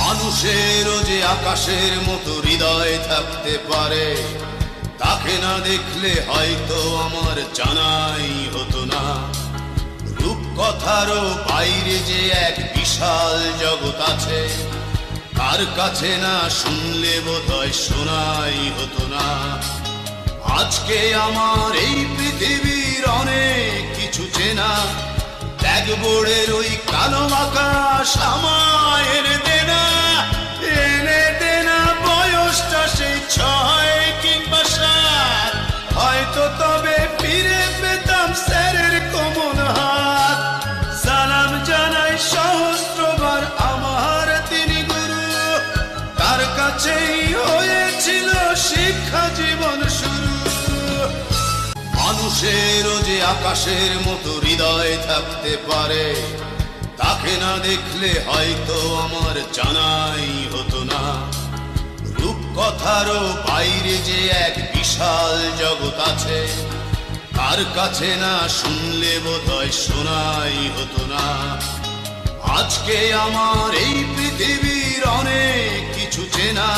মানুষেরও যে আকাশের মতো হৃদয় থাকতে পারে, তাকে না দেখলে হয়তো আমার জানাই হতো না। রূপকথারও বাইরে যে এক বিশাল জগৎ আছে, তার কাছে না শুনলে বোধহয় শোনাই হতো না। আজকে আমার এই পৃথিবীর অনেক কিছু চেনা, ব্যাগবোর্ডের ওই কালো আকাশ আমায় এনে দেনা, এনে দেনা। বয়সটা সেই 6 কিংবা 7, হয়তো তবে ফিরে পেতাম স্যারের কোমল হাত। সালাম জানাই সহস্রবার আমার তিনি গুরু, তার কাছেই হয়েছিল শিক্ষা জীবন শুরু। মানুষেরও যে আকাশের মতো হৃদয় থাকতে পারে, তাকে না দেখলে হয়তো আমার জানাই হতো না। রূপকথারও বাইরে যে এক বিশাল জগৎ আছে, তার কাছে না শুনলে বোধহয় শোনাই হতো না। আজকে আমার এই পৃথিবীর অনেক কিছু চেনা।